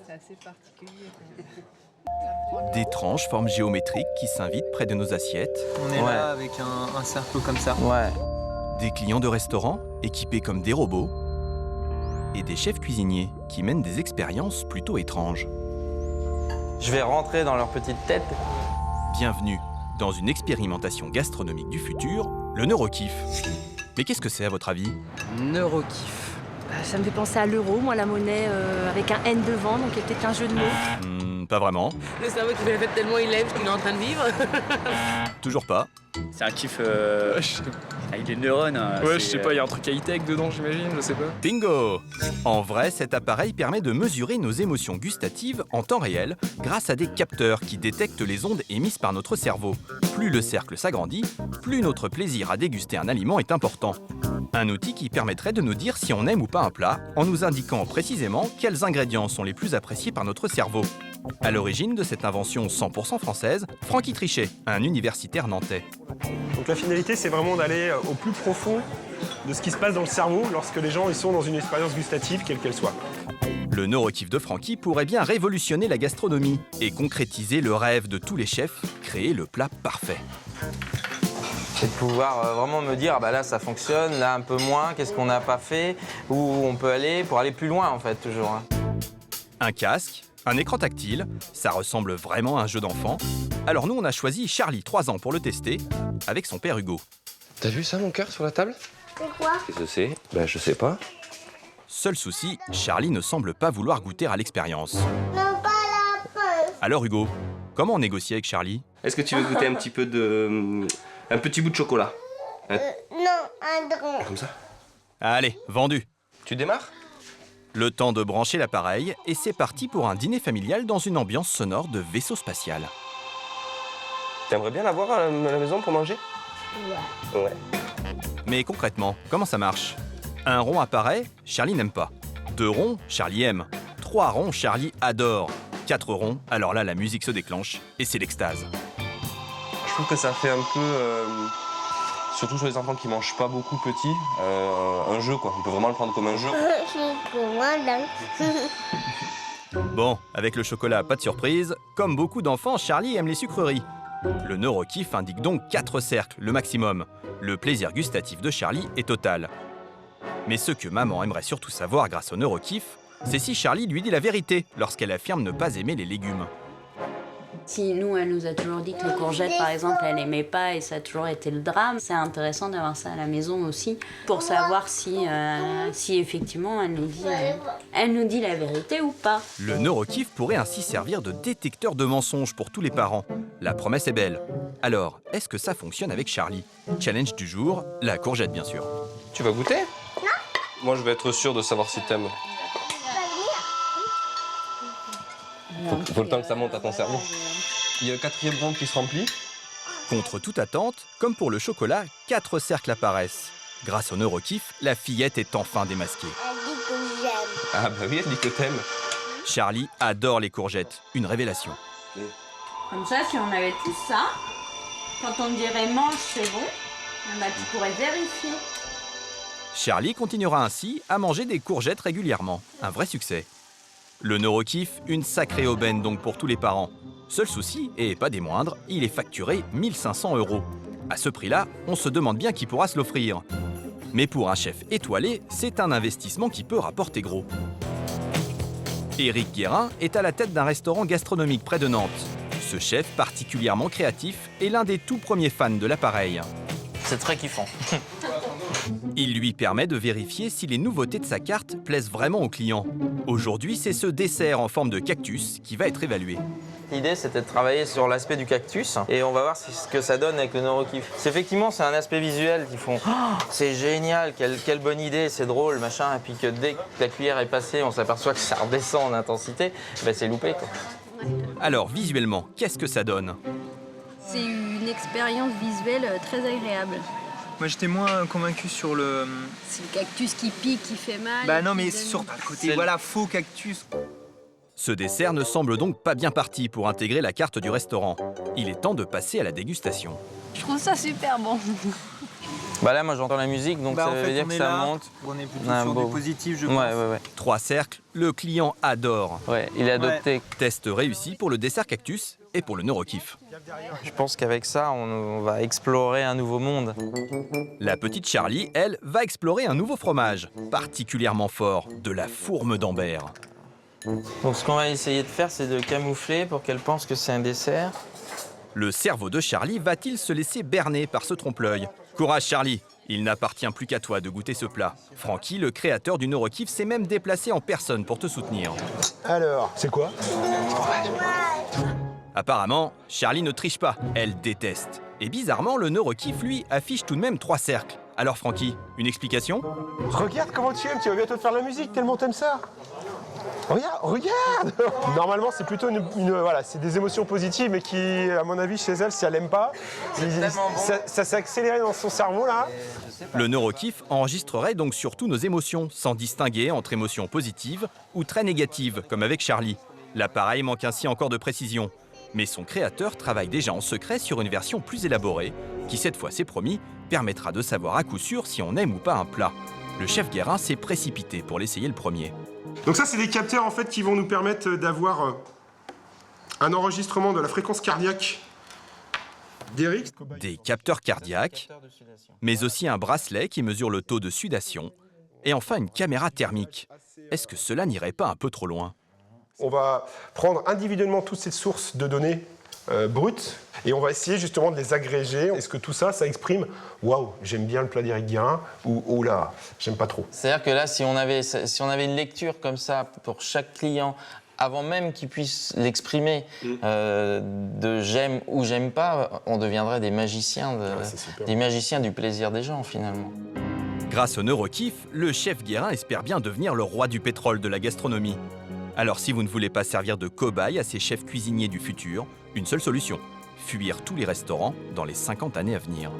C'est assez particulier. D'étranges formes géométriques qui s'invitent près de nos assiettes. On est là avec un cercle comme ça. Ouais. Des clients de restaurants équipés comme des robots. Et des chefs cuisiniers qui mènent des expériences plutôt étranges. Je vais rentrer dans leur petite tête. Bienvenue dans une expérimentation gastronomique du futur, le neurokiff. Mais qu'est-ce que c'est à votre avis? Neurokiff. Ça me fait penser à l'euro, moi, la monnaie avec un N devant, donc il y a peut-être un jeu de mots. Pas vraiment. Le cerveau qui fait la fête tellement il aime ce qu'il est en train de vivre. Toujours pas. C'est un kiff avec des neurones. Ouais, je sais pas, il y a un truc high-tech dedans, j'imagine, je sais pas. Bingo! En vrai, cet appareil permet de mesurer nos émotions gustatives en temps réel grâce à des capteurs qui détectent les ondes émises par notre cerveau. Plus le cercle s'agrandit, plus notre plaisir à déguster un aliment est important. Un outil qui permettrait de nous dire si on aime ou pas un plat en nous indiquant précisément quels ingrédients sont les plus appréciés par notre cerveau. À l'origine de cette invention 100% française, Francky Trichet, un universitaire nantais. Donc la finalité, c'est vraiment d'aller au plus profond de ce qui se passe dans le cerveau lorsque les gens ils sont dans une expérience gustative, quelle qu'elle soit. Le neurokiff de Francky pourrait bien révolutionner la gastronomie et concrétiser le rêve de tous les chefs, créer le plat parfait. C'est de pouvoir vraiment me dire, ah bah là ça fonctionne, là un peu moins, qu'est-ce qu'on n'a pas fait, où on peut aller pour aller plus loin en fait, toujours. Hein. Un casque, un écran tactile, ça ressemble vraiment à un jeu d'enfant. Alors nous, on a choisi Charlie, 3 ans, pour le tester, avec son père Hugo. T'as vu ça, mon cœur, sur la table? C'est quoi? Qu'est-ce que c'est? Ben, je sais pas. Seul souci, Charlie ne semble pas vouloir goûter à l'expérience. Non, pas la fin. Alors Hugo, comment on négocie avec Charlie? Est-ce que tu veux goûter un petit peu de... un petit bout de chocolat? Non, un drôle. Comme ça? Allez, vendu. Tu démarres? Le temps de brancher l'appareil et c'est parti pour un dîner familial dans une ambiance sonore de vaisseau spatial. T'aimerais bien l'avoir à la maison pour manger? Ouais. Mais concrètement, comment ça marche? Un rond apparaît, Charlie n'aime pas. 2 ronds, Charlie aime. 3 ronds, Charlie adore. 4 ronds, alors là la musique se déclenche et c'est l'extase. Je trouve que ça fait un peu... surtout sur les enfants qui mangent pas beaucoup petits, un jeu quoi. On peut vraiment le prendre comme un jeu. Bon, avec le chocolat, pas de surprise. Comme beaucoup d'enfants, Charlie aime les sucreries. Le neurokiff indique donc 4 cercles, le maximum. Le plaisir gustatif de Charlie est total. Mais ce que maman aimerait surtout savoir grâce au neurokiff, c'est si Charlie lui dit la vérité lorsqu'elle affirme ne pas aimer les légumes. Si nous, elle nous a toujours dit que les courgettes, par exemple, elle n'aimait pas et ça a toujours été le drame, c'est intéressant d'avoir ça à la maison aussi pour savoir si effectivement elle nous dit la vérité ou pas. Le neurokiff pourrait ainsi servir de détecteur de mensonges pour tous les parents. La promesse est belle. Alors, est-ce que ça fonctionne avec Charlie? Challenge du jour, la courgette bien sûr. Tu vas goûter? Non. Moi je vais être sûr de savoir si t'aimes. Faut le temps que ça monte à ton cerveau. Il y a le 4e rond qui se remplit. Contre toute attente, comme pour le chocolat, 4 cercles apparaissent. Grâce au neurokiff, la fillette est enfin démasquée. Elle dit que j'aime. Ah bah oui, elle dit que t'aimes. Charlie adore les courgettes, une révélation. Comme ça, si on avait tout ça, quand on dirait mange, c'est bon, bah, tu pourrais vérifier. Charlie continuera ainsi à manger des courgettes régulièrement. Un vrai succès. Le neurokiff, une sacrée aubaine donc pour tous les parents. Seul souci, et pas des moindres, il est facturé 1 500 €. À ce prix-là, on se demande bien qui pourra se l'offrir. Mais pour un chef étoilé, c'est un investissement qui peut rapporter gros. Éric Guérin est à la tête d'un restaurant gastronomique près de Nantes. Ce chef particulièrement créatif est l'un des tout premiers fans de l'appareil. C'est très kiffant. Il lui permet de vérifier si les nouveautés de sa carte plaisent vraiment aux clients. Aujourd'hui, c'est ce dessert en forme de cactus qui va être évalué. L'idée, c'était de travailler sur l'aspect du cactus et on va voir ce que ça donne avec le neurokiff. Effectivement, c'est un aspect visuel qui font oh, c'est génial, quelle bonne idée, c'est drôle, machin. Et puis que dès que la cuillère est passée, on s'aperçoit que ça redescend en intensité, ben c'est loupé, quoi. Alors, visuellement, qu'est-ce que ça donne? C'est une expérience visuelle très agréable. Moi, j'étais moins convaincu sur le... C'est le cactus qui pique, qui fait mal. Bah non, mais sur le côté, voilà, faux cactus. Ce dessert ne semble donc pas bien parti pour intégrer la carte du restaurant. Il est temps de passer à la dégustation. Je trouve ça super bon. Bah là, moi j'entends la musique, donc ça veut dire que ça monte. On est plutôt sur du positif, je pense. Ouais. 3 cercles, le client adore. Ouais, il est adopté. Test réussi pour le dessert cactus et pour le neurokiff. Je pense qu'avec ça, on va explorer un nouveau monde. La petite Charlie, elle, va explorer un nouveau fromage, particulièrement fort, de la fourme d'Ambert. Donc ce qu'on va essayer de faire, c'est de camoufler pour qu'elle pense que c'est un dessert. Le cerveau de Charlie va-t-il se laisser berner par ce trompe-l'œil? Courage Charlie, il n'appartient plus qu'à toi de goûter ce plat. Francky, le créateur du neurokiff, s'est même déplacé en personne pour te soutenir. Alors, c'est quoi? Apparemment, Charlie ne triche pas, elle déteste. Et bizarrement, le neurokiff, lui, affiche tout de même 3 cercles. Alors Francky, une explication? Regarde comment tu aimes, tu vas bientôt faire de la musique tellement t'aimes ça. Regarde. Normalement, c'est plutôt voilà, c'est des émotions positives, mais qui, à mon avis, chez elle, si elle n'aime pas, ça s'est accéléré dans son cerveau là. Le neurokiff enregistrerait donc surtout nos émotions, sans distinguer entre émotions positives ou très négatives, comme avec Charlie. L'appareil manque ainsi encore de précision. Mais son créateur travaille déjà en secret sur une version plus élaborée, qui cette fois, c'est promis, permettra de savoir à coup sûr si on aime ou pas un plat. Le chef Guérin s'est précipité pour l'essayer le premier. Donc ça, c'est des capteurs en fait qui vont nous permettre d'avoir un enregistrement de la fréquence cardiaque d'Eric. Des capteurs cardiaques, mais aussi un bracelet qui mesure le taux de sudation, et enfin une caméra thermique. Est-ce que cela n'irait pas un peu trop loin? On va prendre individuellement toutes ces sources de données brutes et on va essayer justement de les agréger. Est-ce que tout ça, ça exprime « Waouh, j'aime bien le plat d'Eric Guérin » ou « Oh là, j'aime pas trop ». C'est-à-dire que là, si on avait une lecture comme ça pour chaque client, avant même qu'il puisse l'exprimer de j'aime ou j'aime pas, on deviendrait des magiciens, des magiciens du plaisir des gens finalement. Grâce au neurokiff, le chef Guérin espère bien devenir le roi du pétrole de la gastronomie. Alors si vous ne voulez pas servir de cobaye à ces chefs cuisiniers du futur, une seule solution, fuir tous les restaurants dans les 50 années à venir.